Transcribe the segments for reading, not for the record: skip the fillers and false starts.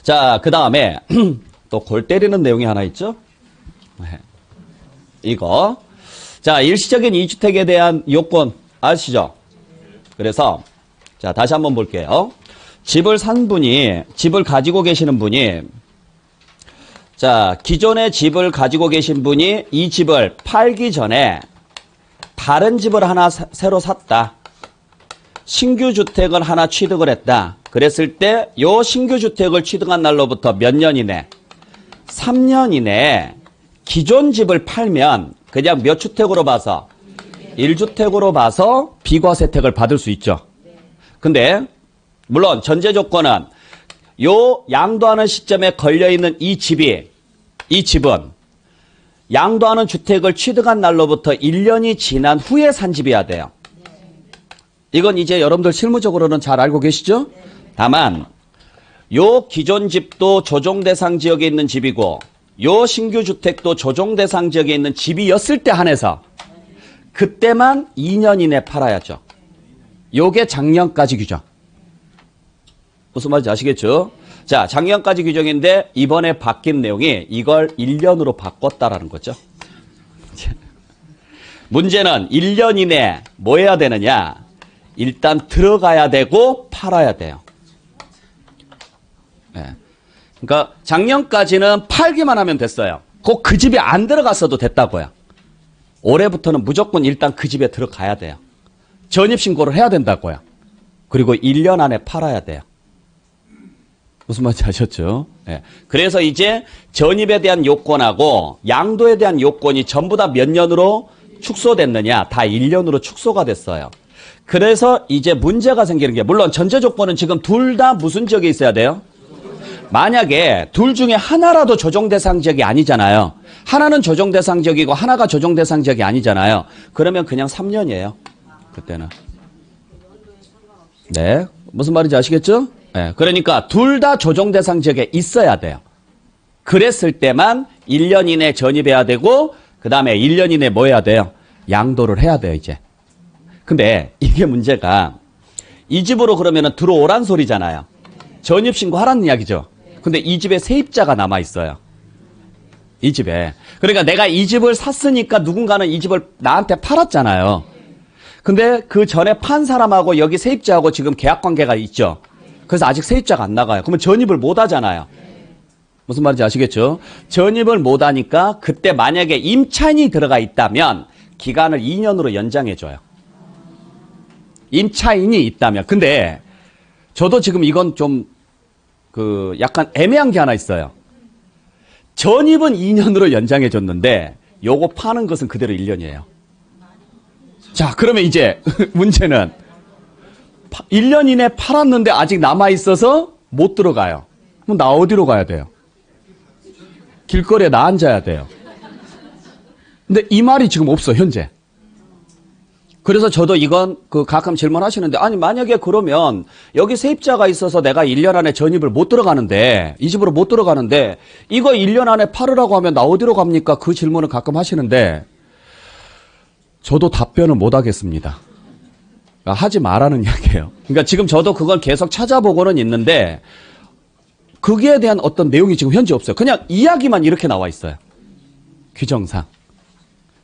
자, 그 다음에 또 골 때리는 내용이 하나 있죠? 이거. 자, 일시적인 이주택에 대한 요건 아시죠? 그래서 자, 다시 한번 볼게요. 집을 가지고 계시는 분이 자, 기존의 집을 가지고 계신 분이 이 집을 팔기 전에 다른 집을 하나 새로 샀다. 신규 주택을 하나 취득을 했다. 그랬을 때 요 신규 주택을 취득한 날로부터 몇 년 이내? 3년 이내에 기존 집을 팔면 그냥 몇 주택으로 봐서? 1주택으로 봐서 비과세 혜택을 받을 수 있죠. 근데 물론 전제 조건은 요 양도하는 시점에 걸려있는 이 집은 양도하는 주택을 취득한 날로부터 1년이 지난 후에 산 집이어야 돼요. 이건 이제 여러분들 실무적으로는 잘 알고 계시죠? 다만 요 기존 집도 조정 대상 지역에 있는 집이고 요 신규 주택도 조정 대상 지역에 있는 집이었을 때 한해서 그때만 2년 이내 팔아야죠. 요게 작년까지 규정. 무슨 말인지 아시겠죠? 자, 작년까지 규정인데 이번에 바뀐 내용이 이걸 1년으로 바꿨다라는 거죠. 문제는 1년 이내 뭐 해야 되느냐? 일단 들어가야 되고 팔아야 돼요. 네. 그러니까 작년까지는 팔기만 하면 됐어요. 꼭 그 집에 안 들어갔어도 됐다고요. 올해부터는 무조건 일단 그 집에 들어가야 돼요. 전입신고를 해야 된다고요. 그리고 1년 안에 팔아야 돼요. 무슨 말인지 아셨죠? 네. 그래서 이제 전입에 대한 요건하고 양도에 대한 요건이 전부 다 몇 년으로 축소됐느냐? 다 1년으로 축소가 됐어요. 그래서 이제 문제가 생기는 게 물론 전제 조건은 지금 둘 다 무슨 지역에 있어야 돼요? 만약에 둘 중에 하나라도 조정 대상 지역이 아니잖아요. 하나는 조정 대상 지역이고 하나가 조정 대상 지역이 아니잖아요. 그러면 그냥 3년이에요. 그때는. 네. 무슨 말인지 아시겠죠? 네. 그러니까 둘 다 조정 대상 지역에 있어야 돼요. 그랬을 때만 1년 이내 전입해야 되고 그 다음에 1년 이내 뭐 해야 돼요? 양도를 해야 돼요, 이제. 근데 이게 문제가 이 집으로 그러면은 들어오란 소리잖아요. 전입신고 하라는 이야기죠. 근데 이 집에 세입자가 남아있어요. 이 집에. 그러니까 내가 이 집을 샀으니까 누군가는 이 집을 나한테 팔았잖아요. 근데 그 전에 판 사람하고 여기 세입자하고 지금 계약관계가 있죠. 그래서 아직 세입자가 안 나가요. 그러면 전입을 못 하잖아요. 무슨 말인지 아시겠죠? 전입을 못 하니까 그때 만약에 임차인이 들어가 있다면 기간을 2년으로 연장해줘요. 임차인이 있다면. 근데 저도 지금 이건 좀 약간 애매한 게 하나 있어요. 전입은 2년으로 연장해 줬는데 요거 파는 것은 그대로 1년이에요. 자, 그러면 이제 문제는 1년 이내 팔았는데 아직 남아 있어서 못 들어가요. 그럼 나 어디로 가야 돼요? 길거리에 나 앉아야 돼요. 근데 이 말이 지금 없어, 현재. 그래서 저도 이건 가끔 질문하시는데 아니 만약에 그러면 여기 세입자가 있어서 내가 1년 안에 전입을 못 들어가는데 이 집으로 못 들어가는데 이거 1년 안에 팔으라고 하면 나 어디로 갑니까? 그 질문을 가끔 하시는데 저도 답변을 못 하겠습니다. 그러니까 하지 말라는 이야기예요. 그러니까 지금 저도 그걸 계속 찾아보고는 있는데 거기에 대한 어떤 내용이 지금 현재 없어요. 그냥 이야기만 이렇게 나와 있어요. 규정상.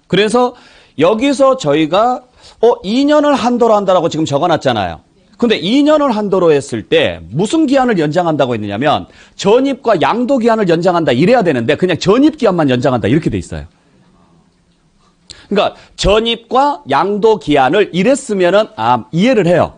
그래서 여기서 저희가 2년을 한도로 한다라고 지금 적어놨잖아요. 근데 2년을 한도로 했을 때 무슨 기한을 연장한다고 했느냐면 전입과 양도 기한을 연장한다 이래야 되는데 그냥 전입 기한만 연장한다 이렇게 돼 있어요. 그러니까 전입과 양도 기한을 이랬으면은 이해를 해요.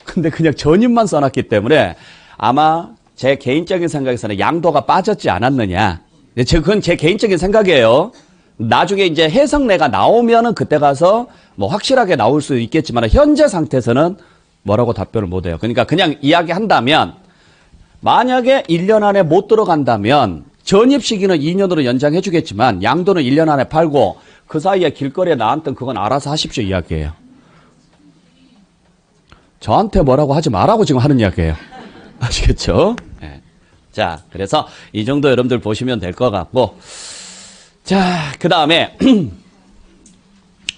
근데 그냥 전입만 써놨기 때문에 아마 제 개인적인 생각에서는 양도가 빠졌지 않았느냐. 그건 제 개인적인 생각이에요. 나중에 이제 해석내가 나오면은 그때 가서 뭐 확실하게 나올 수 있겠지만 현재 상태에서는 뭐라고 답변을 못 해요. 그러니까 그냥 이야기한다면 만약에 1년 안에 못 들어간다면 전입 시기는 2년으로 연장해 주겠지만 양도는 1년 안에 팔고 그 사이에 길거리에 나왔던 그건 알아서 하십시오 이야기예요. 저한테 뭐라고 하지 말라고 지금 하는 이야기예요. 아시겠죠? 네. 자, 그래서 이 정도 여러분들 보시면 될 것 같고 자, 그 다음에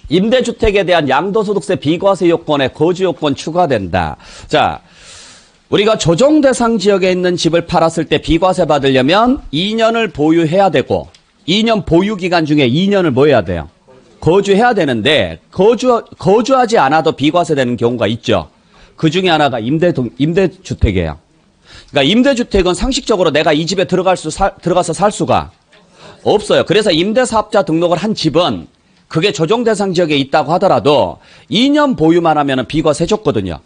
임대주택에 대한 양도소득세 비과세 요건에 거주 요건 추가된다. 자, 우리가 조정 대상 지역에 있는 집을 팔았을 때 비과세 받으려면 2년을 보유해야 되고 2년 보유 기간 중에 2년을 뭐 해야 돼요? 거주해야 되는데 거주하지 않아도 비과세 되는 경우가 있죠. 그 중에 하나가 임대주택이에요. 그러니까 임대주택은 상식적으로 내가 이 집에 들어가서 살 수가 없어요. 그래서 임대사업자 등록을 한 집은 그게 조정 대상 지역에 있다고 하더라도 2년 보유만 하면 비과세 줬거든요.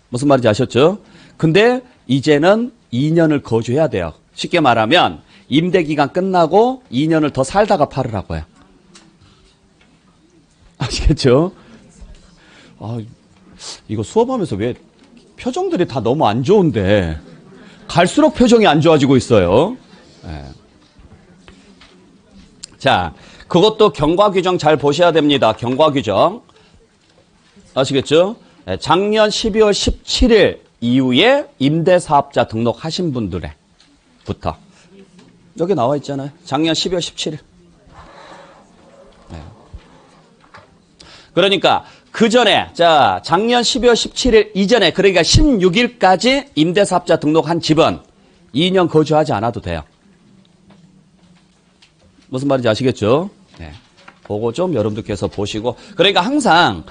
무슨 말인지 아셨죠? 근데 이제는 2년을 거주해야 돼요. 쉽게 말하면 임대기간 끝나고 2년을 더 살다가 팔으라고요. 아시겠죠? 아, 이거 수업하면서 왜 표정들이 다 너무 안 좋은데 갈수록 표정이 안 좋아지고 있어요. 네. 자, 그것도 경과 규정 잘 보셔야 됩니다. 경과 규정. 아시겠죠? 네, 작년 12월 17일 이후에 임대사업자 등록하신 분들에부터. 여기 나와 있잖아요. 작년 12월 17일. 네. 그러니까 그 전에, 자, 작년 12월 17일 이전에, 그러니까 16일까지 임대사업자 등록한 집은 2년 거주하지 않아도 돼요. 무슨 말인지 아시겠죠? 네. 그거 좀 여러분들께서 보시고. 그러니까 항상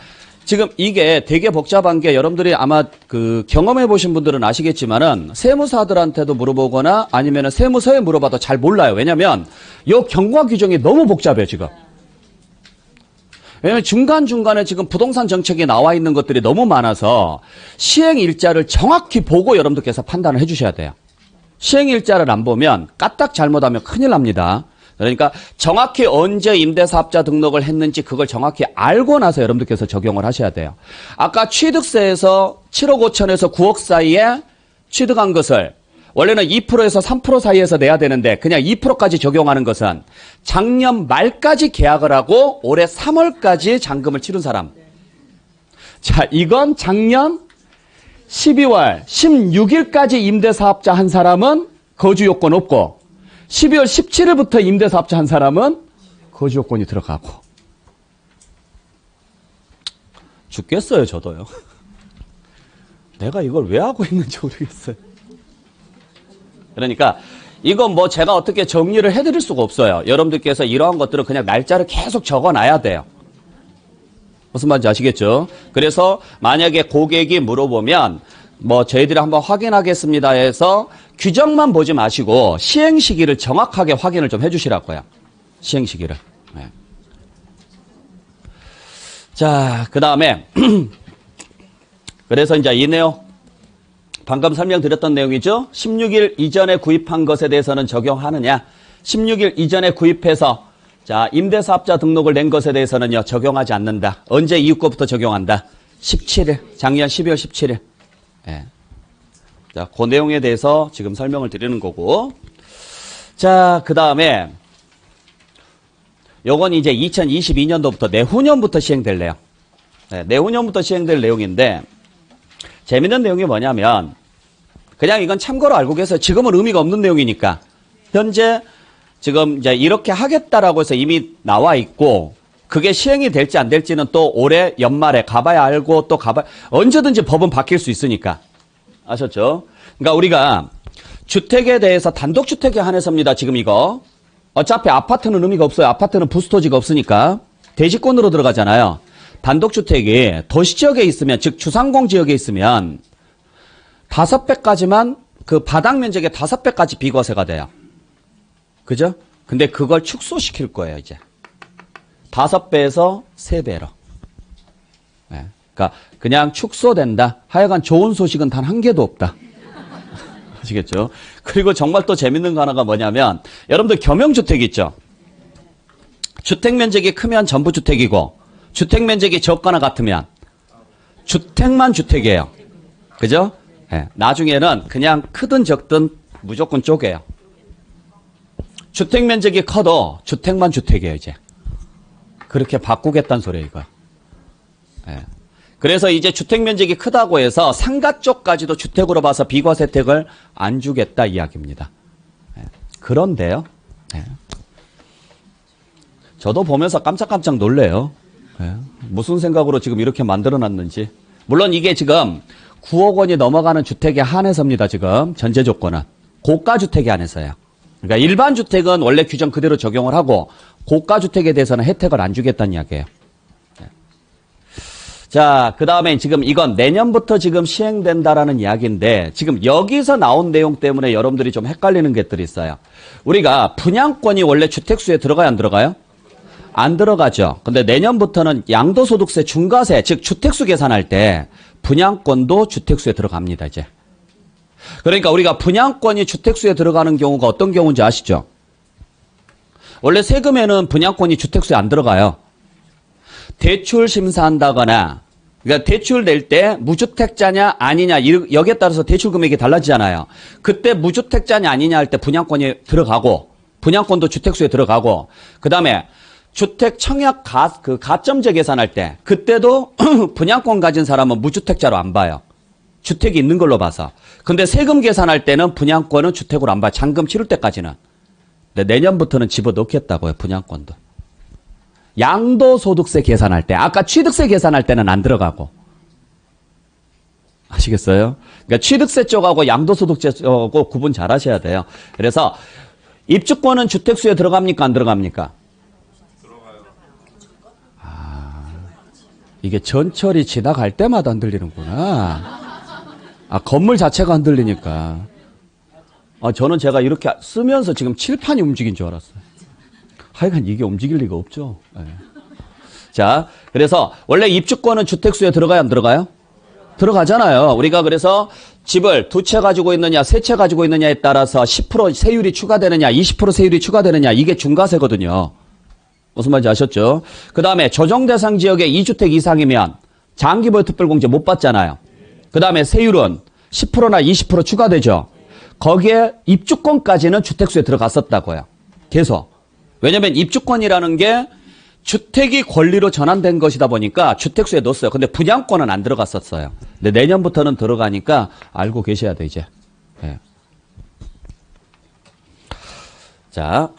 지금 이게 되게 복잡한 게 여러분들이 아마 그 경험해 보신 분들은 아시겠지만은 세무사들한테도 물어보거나 아니면은 세무서에 물어봐도 잘 몰라요. 왜냐면 요 경과 규정이 너무 복잡해요, 지금. 왜냐면 중간중간에 지금 부동산 정책에 나와 있는 것들이 너무 많아서 시행일자를 정확히 보고 여러분들께서 판단을 해 주셔야 돼요. 시행일자를 안 보면 까딱 잘못하면 큰일 납니다. 그러니까 정확히 언제 임대사업자 등록을 했는지 그걸 정확히 알고 나서 여러분들께서 적용을 하셔야 돼요. 아까 취득세에서 7억 5천에서 9억 사이에 취득한 것을 원래는 2%에서 3% 사이에서 내야 되는데 그냥 2%까지 적용하는 것은 작년 말까지 계약을 하고 올해 3월까지 잔금을 치른 사람. 자, 이건 작년 12월 16일까지 임대사업자 한 사람은 거주 요건 없고 12월 17일부터 임대사업자 한 사람은 거주 요건이 들어가고. 죽겠어요, 저도요. 내가 이걸 왜 하고 있는지 모르겠어요. 그러니까 이건 뭐 제가 어떻게 정리를 해드릴 수가 없어요. 여러분들께서 이러한 것들은 그냥 날짜를 계속 적어놔야 돼요. 무슨 말인지 아시겠죠? 그래서 만약에 고객이 물어보면 뭐 저희들이 한번 확인하겠습니다 해서 규정만 보지 마시고 시행 시기를 정확하게 확인을 좀 해주시라고요. 시행 시기를. 네. 자, 그 다음에 그래서 이제 이 내용 방금 설명드렸던 내용이죠. 16일 이전에 구입한 것에 대해서는 적용하느냐. 16일 이전에 구입해서 자 임대사업자 등록을 낸 것에 대해서는요 적용하지 않는다. 언제 이후 거부터 적용한다. 17일 작년 12월 17일. 예. 자, 그 내용에 대해서 지금 설명을 드리는 거고. 자, 그 다음에 요건 이제 2022년도부터 내후년부터 시행될래요. 네, 내후년부터 시행될 내용인데 재밌는 내용이 뭐냐면 그냥 이건 참고로 알고 계세요. 지금은 의미가 없는 내용이니까. 현재 지금 이제 이렇게 하겠다라고 해서 이미 나와 있고 그게 시행이 될지 안 될지는 또 올해 연말에 가봐야 알고 또 가봐야 언제든지 법은 바뀔 수 있으니까. 아셨죠? 그러니까 우리가 주택에 대해서 단독주택에 한해서입니다. 지금 이거. 어차피 아파트는 의미가 없어요. 아파트는 부스토지가 없으니까. 대지권으로 들어가잖아요. 단독주택이 도시지역에 있으면 즉 주상공 지역에 있으면 5배까지만 그 바닥 면적의 5배까지 비과세가 돼요. 그죠? 근데 그걸 축소시킬 거예요, 이제. 5배에서 3배로. 네. 그러니까 그냥 축소된다. 하여간 좋은 소식은 단 한 개도 없다. 아시겠죠? 그리고 정말 또 재밌는 거 하나가 뭐냐면 여러분들 겸용주택 있죠? 주택면적이 크면 전부 주택이고 주택면적이 적거나 같으면 주택만 주택이에요. 그죠? 네. 나중에는 그냥 크든 적든 무조건 쪼개요. 주택면적이 커도 주택만 주택이에요, 이제. 그렇게 바꾸겠다는 소리예요, 이거. 네. 그래서 이제 주택면적이 크다고 해서 상가 쪽까지도 주택으로 봐서 비과세 혜택을 안 주겠다 이야기입니다. 네. 그런데요. 네. 저도 보면서 깜짝깜짝 놀래요. 예? 무슨 생각으로 지금 이렇게 만들어놨는지. 물론 이게 지금 9억 원이 넘어가는 주택에 한해서입니다. 지금 전제 조건은. 고가 주택에 한해서요. 그러니까 일반 주택은 원래 규정 그대로 적용을 하고 고가 주택에 대해서는 혜택을 안 주겠다는 이야기예요. 예. 자, 그 다음에 지금 이건 내년부터 지금 시행된다라는 이야기인데 지금 여기서 나온 내용 때문에 여러분들이 좀 헷갈리는 것들이 있어요. 우리가 분양권이 원래 주택수에 들어가요, 안 들어가요? 안 들어가죠. 근데 내년부터는 양도소득세 중과세, 즉 주택수 계산할 때 분양권도 주택수에 들어갑니다, 이제. 그러니까 우리가 분양권이 주택수에 들어가는 경우가 어떤 경우인지 아시죠? 원래 세금에는 분양권이 주택수에 안 들어가요. 대출 심사한다거나, 그러니까 대출 낼 때 무주택자냐 아니냐, 여기에 따라서 대출 금액이 달라지잖아요. 그때 무주택자냐 아니냐 할 때 분양권이 들어가고, 분양권도 주택수에 들어가고, 그 다음에 주택 청약 가점제 계산할 때, 그때도 분양권 가진 사람은 무주택자로 안 봐요. 주택이 있는 걸로 봐서. 근데 세금 계산할 때는 분양권은 주택으로 안 봐요. 잔금 치를 때까지는. 근데 내년부터는 집어넣겠다고요, 분양권도. 양도소득세 계산할 때, 아까 취득세 계산할 때는 안 들어가고. 아시겠어요? 그러니까 취득세 쪽하고 양도소득세 쪽하고 구분 잘 하셔야 돼요. 그래서 입주권은 주택수에 들어갑니까? 안 들어갑니까? 들어가요. 이게 전철이 지나갈 때마다 흔들리는구나. 건물 자체가 흔들리니까. 저는 제가 이렇게 쓰면서 지금 칠판이 움직인 줄 알았어요. 하여간 이게 움직일 리가 없죠. 네. 자, 그래서 원래 입주권은 주택수에 들어가요, 안 들어가요? 들어가잖아요. 우리가 그래서 집을 2채 가지고 있느냐, 3채 가지고 있느냐에 따라서 10% 세율이 추가되느냐, 20% 세율이 추가되느냐, 이게 중과세거든요. 무슨 말인지 아셨죠? 그 다음에 조정대상 지역에 2주택 이상이면 장기보유특별공제 못 받잖아요. 그 다음에 세율은 10%나 20% 추가되죠. 거기에 입주권까지는 주택수에 들어갔었다고요. 계속. 왜냐면 입주권이라는 게 주택이 권리로 전환된 것이다 보니까 주택수에 넣었어요. 근데 분양권은 안 들어갔었어요. 근데 내년부터는 들어가니까 알고 계셔야 돼, 이제. 네. 자.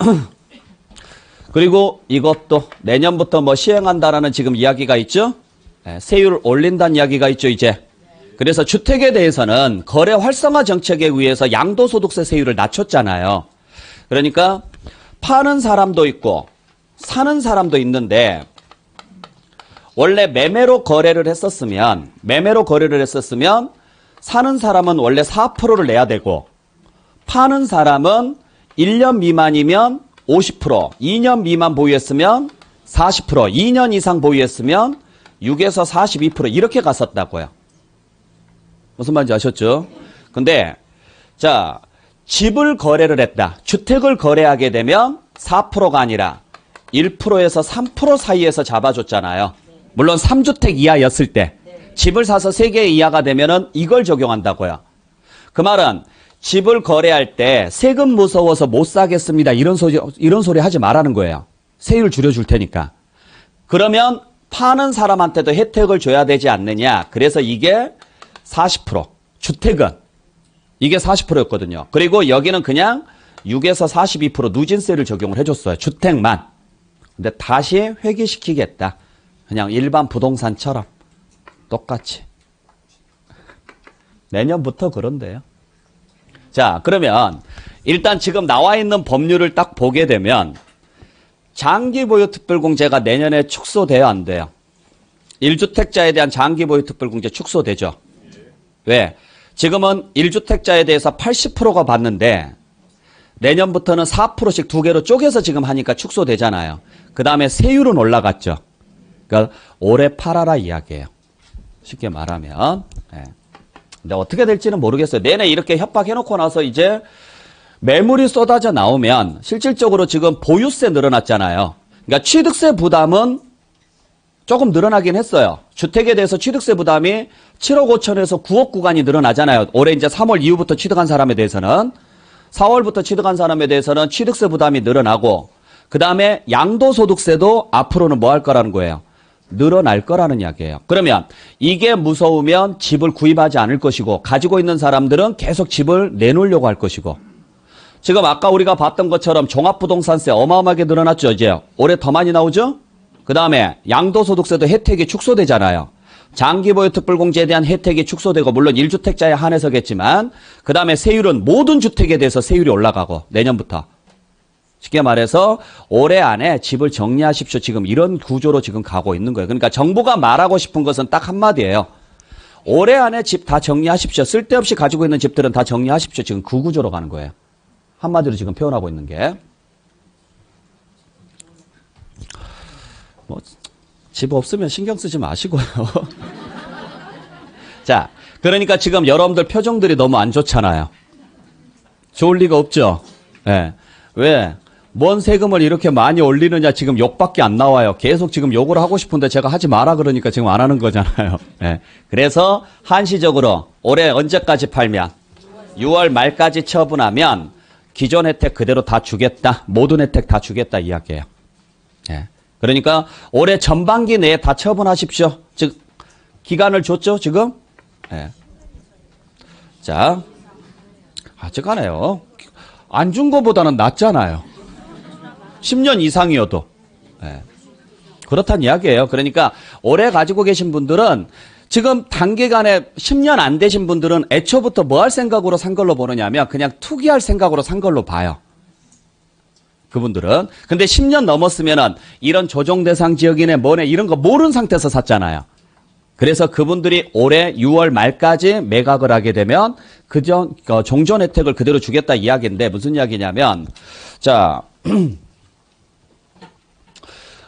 그리고 이것도 내년부터 뭐 시행한다라는 지금 이야기가 있죠? 네. 세율을 올린다는 이야기가 있죠, 이제. 그래서 주택에 대해서는 거래 활성화 정책에 의해서 양도소득세 세율을 낮췄잖아요. 그러니까 파는 사람도 있고 사는 사람도 있는데 원래 매매로 거래를 했었으면 사는 사람은 원래 4%를 내야 되고 파는 사람은 1년 미만이면 50%, 2년 미만 보유했으면 40%, 2년 이상 보유했으면 6에서 42% 이렇게 갔었다고요. 무슨 말인지 아셨죠? 근데 자, 집을 거래를 했다. 주택을 거래하게 되면 4%가 아니라 1%에서 3% 사이에서 잡아줬잖아요. 물론 3주택 이하였을 때 집을 사서 3개 이하가 되면은 이걸 적용한다고요. 그 말은 집을 거래할 때 세금 무서워서 못 사겠습니다. 이런 소리 하지 말라는 거예요. 세율 줄여줄 테니까. 그러면 파는 사람한테도 혜택을 줘야 되지 않느냐. 그래서 이게 40%. 주택은 이게 40%였거든요. 그리고 여기는 그냥 6에서 42% 누진세를 적용을 해줬어요. 주택만. 근데 다시 회귀시키겠다. 그냥 일반 부동산처럼 똑같이. 내년부터 그런데요. 자, 그러면 일단 지금 나와 있는 법률을 딱 보게 되면 장기보유특별공제가 내년에 축소돼요, 안 돼요? 1주택자에 대한 장기보유특별공제 축소되죠. 왜? 지금은 1주택자에 대해서 80%가 받는데 내년부터는 4%씩 두 개로 쪼개서 지금 하니까 축소되잖아요. 그 다음에 세율은 올라갔죠. 그러니까 올해 팔아라 이야기예요. 쉽게 말하면. 네. 근데 어떻게 될지는 모르겠어요. 내내 이렇게 협박해놓고 나서 이제 매물이 쏟아져 나오면 실질적으로 지금 보유세 늘어났잖아요. 그러니까 취득세 부담은 조금 늘어나긴 했어요. 주택에 대해서 취득세 부담이 7억 5천에서 9억 구간이 늘어나잖아요. 올해 이제 3월 이후부터 취득한 사람에 대해서는 4월부터 취득한 사람에 대해서는 취득세 부담이 늘어나고 그 다음에 양도소득세도 앞으로는 뭐 할 거라는 거예요. 늘어날 거라는 이야기예요. 그러면 이게 무서우면 집을 구입하지 않을 것이고 가지고 있는 사람들은 계속 집을 내놓으려고 할 것이고 지금 아까 우리가 봤던 것처럼 종합부동산세 어마어마하게 늘어났죠. 이제 올해 더 많이 나오죠. 그 다음에 양도소득세도 혜택이 축소되잖아요. 장기보유 특별공제에 대한 혜택이 축소되고 물론 1주택자에 한해서겠지만 그 다음에 세율은 모든 주택에 대해서 세율이 올라가고 내년부터. 쉽게 말해서 올해 안에 집을 정리하십시오. 지금 이런 구조로 지금 가고 있는 거예요. 그러니까 정부가 말하고 싶은 것은 딱 한마디예요. 올해 안에 집 다 정리하십시오. 쓸데없이 가지고 있는 집들은 다 정리하십시오. 지금 그 구조로 가는 거예요. 한마디로 지금 표현하고 있는 게. 뭐, 집 없으면 신경 쓰지 마시고요. 자, 그러니까 지금 여러분들 표정들이 너무 안 좋잖아요. 좋을 리가 없죠. 예. 왜? 뭔 세금을 이렇게 많이 올리느냐 지금 욕밖에 안 나와요. 계속 지금 욕을 하고 싶은데 제가 하지 마라 그러니까 지금 안 하는 거잖아요. 예. 그래서 한시적으로 올해 언제까지 팔면 6월 말까지 처분하면 기존 혜택 그대로 다 주겠다. 모든 혜택 다 주겠다 이야기예요. 예. 그러니까 올해 전반기 내에 다 처분하십시오. 즉 기간을 줬죠 지금. 예. 자, 아직하네요. 안 준 거보다는 낫잖아요. 10년 이상이어도. 예. 그렇단 이야기예요. 그러니까 올해 가지고 계신 분들은 지금 단기간에 10년 안 되신 분들은 애초부터 뭐 할 생각으로 산 걸로 보느냐면 그냥 투기할 생각으로 산 걸로 봐요. 그분들은. 근데 10년 넘었으면은 이런 조정 대상 지역이네 뭐네 이런 거 모르는 상태에서 샀잖아요. 그래서 그분들이 올해 6월 말까지 매각을 하게 되면 그전 종전 혜택을 그대로 주겠다 이야기인데 무슨 이야기냐면 자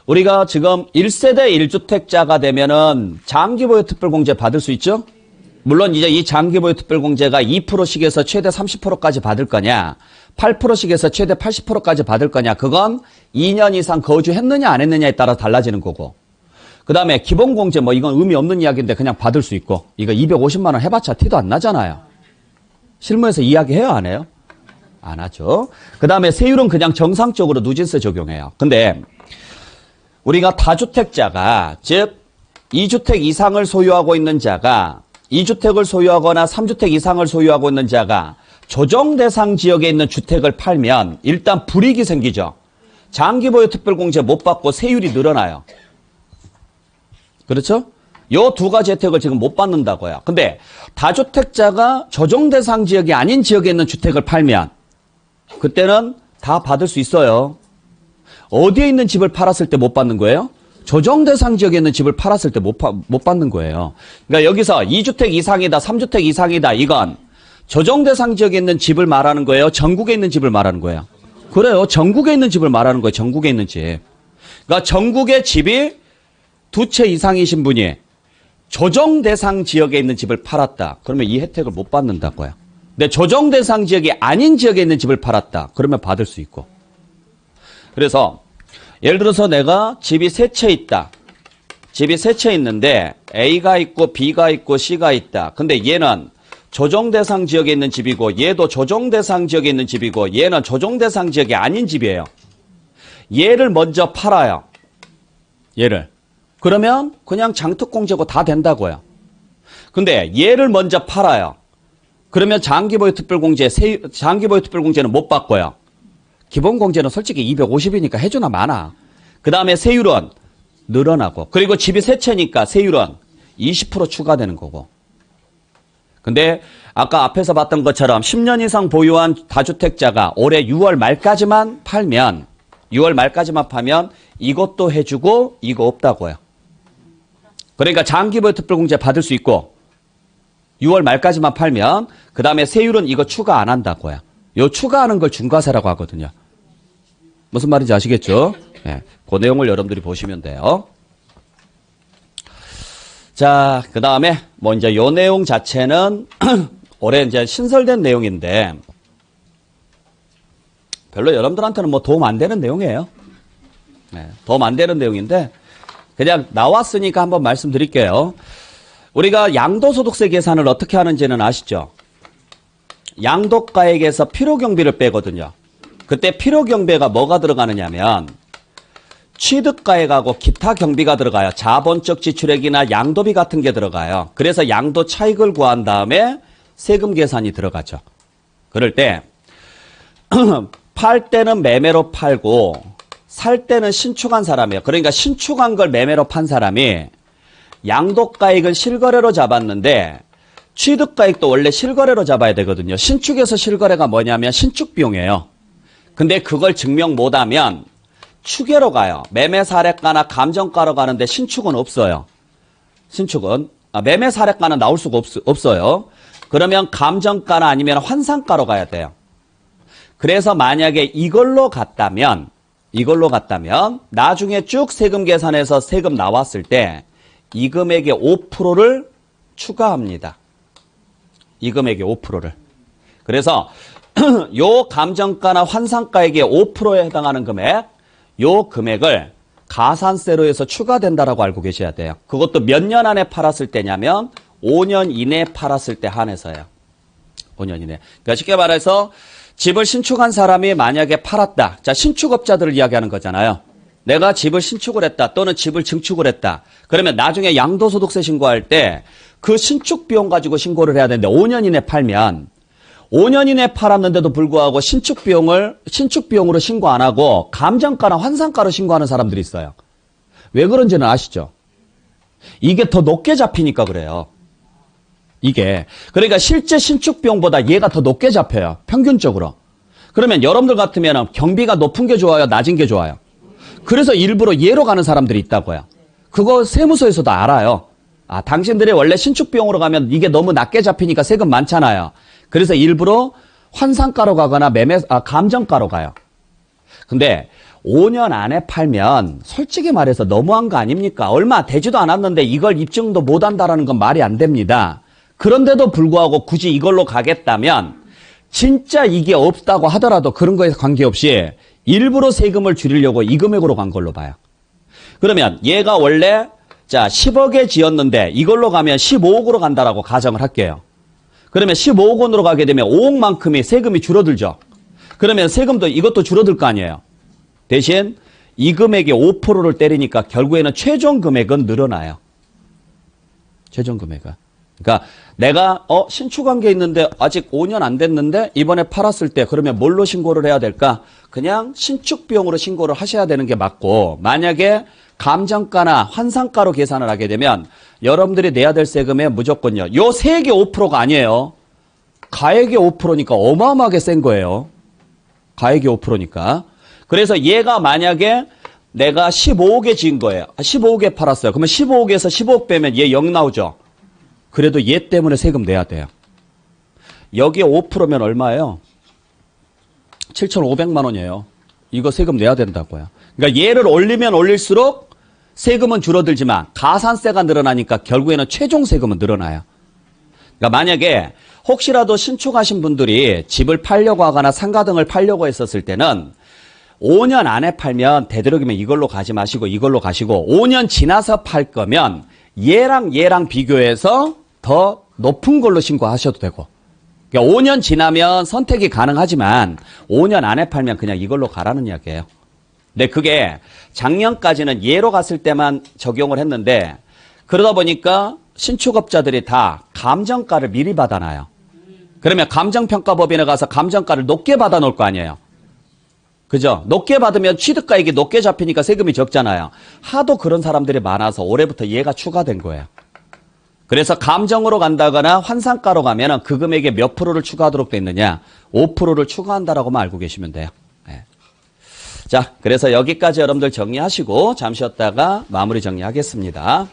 우리가 지금 1세대 1주택자가 되면은 장기보유 특별공제 받을 수 있죠? 물론 이제 이 장기보유 특별공제가 2%씩에서 최대 30%까지 받을 거냐 8%씩에서 최대 80%까지 받을 거냐 그건 2년 이상 거주했느냐 안 했느냐에 따라 달라지는 거고 그 다음에 기본공제 뭐 이건 의미 없는 이야기인데 그냥 받을 수 있고 이거 250만 원 해봤자 티도 안 나잖아요. 실무에서 이야기해요 안 해요? 안 하죠. 그 다음에 세율은 그냥 정상적으로 누진세 적용해요. 근데 우리가 다주택자가 즉 2주택 이상을 소유하고 있는 자가 2주택을 소유하거나 3주택 이상을 소유하고 있는 자가 조정 대상 지역에 있는 주택을 팔면 일단 불이익이 생기죠. 장기보유 특별공제 못 받고 세율이 늘어나요. 그렇죠? 요 두 가지 혜택을 지금 못 받는다고요. 근데 다주택자가 조정 대상 지역이 아닌 지역에 있는 주택을 팔면 그때는 다 받을 수 있어요. 어디에 있는 집을 팔았을 때 못 받는 거예요? 조정 대상 지역에 있는 집을 팔았을 때 못 받는 거예요. 그러니까 여기서 2주택 이상이다, 3주택 이상이다 이건 조정 대상 지역에 있는 집을 말하는 거예요? 전국에 있는 집을 말하는 거예요? 그래요. 전국에 있는 집을 말하는 거예요. 전국에 있는 집. 그러니까 전국에 집이 2채 이상이신 분이 조정 대상 지역에 있는 집을 팔았다. 그러면 이 혜택을 못 받는다고요. 근데 조정 대상 지역이 아닌 지역에 있는 집을 팔았다. 그러면 받을 수 있고. 그래서 예를 들어서 내가 집이 3채 있다. 집이 3채 있는데 A가 있고 B가 있고 C가 있다. 근데 얘는 조정 대상 지역에 있는 집이고 얘도 조정 대상 지역에 있는 집이고 얘는 조정 대상 지역이 아닌 집이에요. 얘를 먼저 팔아요. 얘를. 그러면 그냥 장특공제고 다 된다고요. 근데 얘를 먼저 팔아요. 그러면 장기보유 특별공제는 못 받고요. 기본공제는 솔직히 250이니까 해주나 마나. 그 다음에 세율은 늘어나고 그리고 집이 3채니까 세율은 20% 추가되는 거고. 근데 아까 앞에서 봤던 것처럼 10년 이상 보유한 다주택자가 올해 6월 말까지만 팔면 이것도 해주고 이거 없다고요. 그러니까 장기보유 특별공제 받을 수 있고 6월 말까지만 팔면 그 다음에 세율은 이거 추가 안 한다고요. 요 추가하는 걸 중과세라고 하거든요. 무슨 말인지 아시겠죠? 네, 그 내용을 여러분들이 보시면 돼요. 자, 그 다음에 뭐 이제 요 내용 자체는 올해 이제 신설된 내용인데 별로 여러분들한테는 뭐 도움 안 되는 내용이에요. 네, 도움 안 되는 내용인데 그냥 나왔으니까 한번 말씀드릴게요. 우리가 양도소득세 계산을 어떻게 하는지는 아시죠? 양도가액에서 필요경비를 빼거든요. 그때 필요경비가 뭐가 들어가느냐면 취득가액하고 기타 경비가 들어가요. 자본적 지출액이나 양도비 같은 게 들어가요. 그래서 양도 차익을 구한 다음에 세금 계산이 들어가죠. 그럴 때 팔 때는 매매로 팔고 살 때는 신축한 사람이에요. 그러니까 신축한 걸 매매로 판 사람이 양도가액은 실거래로 잡았는데 취득가액도 원래 실거래로 잡아야 되거든요. 신축에서 실거래가 뭐냐면 신축비용이에요. 근데 그걸 증명 못하면 추계로 가요. 매매 사례가나 감정가로 가는데 신축은 없어요. 신축은 매매 사례가는 나올 수가 없어요. 그러면 감정가나 아니면 환산가로 가야 돼요. 그래서 만약에 이걸로 갔다면 나중에 쭉 세금 계산해서 세금 나왔을 때 이 금액의 5%를 추가합니다. 이 금액의 5%를. 그래서 요 감정가나 환산가액의 5%에 해당하는 금액, 요 금액을 가산세로 해서 추가된다라고 알고 계셔야 돼요. 그것도 몇 년 안에 팔았을 때냐면 5년 이내에 팔았을 때 한해서요. 5년 이내. 그러니까 쉽게 말해서 집을 신축한 사람이 만약에 팔았다. 자, 신축업자들을 이야기하는 거잖아요. 내가 집을 신축을 했다 또는 집을 증축을 했다. 그러면 나중에 양도소득세 신고할 때 그 신축 비용 가지고 신고를 해야 되는데 5년 이내 팔면 5년 이내 팔았는데도 불구하고 신축 비용으로 신고 안 하고 감정가나 환산가로 신고하는 사람들이 있어요. 왜 그런지는 아시죠? 이게 더 높게 잡히니까 그래요. 이게. 그러니까 실제 신축 비용보다 얘가 더 높게 잡혀요. 평균적으로. 그러면 여러분들 같으면 경비가 높은 게 좋아요? 낮은 게 좋아요? 그래서 일부러 얘로 가는 사람들이 있다고요. 그거 세무서에서도 알아요. 아, 당신들이 원래 신축 비용으로 가면 이게 너무 낮게 잡히니까 세금 많잖아요. 그래서 일부러 환산가로 가거나 감정가로 가요. 근데 5년 안에 팔면 솔직히 말해서 너무한 거 아닙니까? 얼마 되지도 않았는데 이걸 입증도 못 한다라는 건 말이 안 됩니다. 그런데도 불구하고 굳이 이걸로 가겠다면 진짜 이게 없다고 하더라도 그런 거에 관계없이 일부러 세금을 줄이려고 이 금액으로 간 걸로 봐요. 그러면 얘가 원래 10억에 지었는데 이걸로 가면 15억으로 간다라고 가정을 할게요. 그러면 15억 원으로 가게 되면 5억만큼이 세금이 줄어들죠. 그러면 세금도 이것도 줄어들 거 아니에요. 대신 이 금액의 5%를 때리니까 결국에는 최종 금액은 늘어나요. 최종 금액은. 그러니까 내가 신축한 게 있는데 아직 5년 안 됐는데 이번에 팔았을 때 그러면 뭘로 신고를 해야 될까? 그냥 신축 비용으로 신고를 하셔야 되는 게 맞고, 만약에 감정가나 환산가로 계산을 하게 되면 여러분들이 내야 될 세금의 무조건요. 요 세 개 5%가 아니에요. 가액의 5%니까 어마어마하게 센 거예요. 가액의 5%니까. 그래서 얘가 만약에 내가 15억에 지은 거예요. 15억에 팔았어요. 그러면 15억에서 15억 빼면 얘 0 나오죠. 그래도 얘 때문에 세금 내야 돼요. 여기에 5%면 얼마예요? 7,500만 원이에요. 이거 세금 내야 된다고요. 그러니까 얘를 올리면 올릴수록 세금은 줄어들지만 가산세가 늘어나니까 결국에는 최종 세금은 늘어나요. 그러니까 만약에 혹시라도 신축하신 분들이 집을 팔려고 하거나 상가 등을 팔려고 했었을 때는 5년 안에 팔면 되도록이면 이걸로 가지 마시고 이걸로 가시고, 5년 지나서 팔 거면 얘랑 비교해서 더 높은 걸로 신고하셔도 되고, 그러니까 5년 지나면 선택이 가능하지만 5년 안에 팔면 그냥 이걸로 가라는 이야기예요. 근데 그게 작년까지는 얘로 갔을 때만 적용을 했는데 그러다 보니까 신축업자들이 다 감정가를 미리 받아놔요. 그러면 감정평가법인에 가서 감정가를 높게 받아 놓을 거 아니에요. 그죠? 높게 받으면 취득가액이 높게 잡히니까 세금이 적잖아요. 하도 그런 사람들이 많아서 올해부터 얘가 추가된 거예요. 그래서 감정으로 간다거나 환산가로 가면 그 금액에 몇 프로를 추가하도록 돼 있느냐? 5%를 추가한다라고만 알고 계시면 돼요. 네. 자, 그래서 여기까지 여러분들 정리하시고 잠시 쉬었다가 마무리 정리하겠습니다.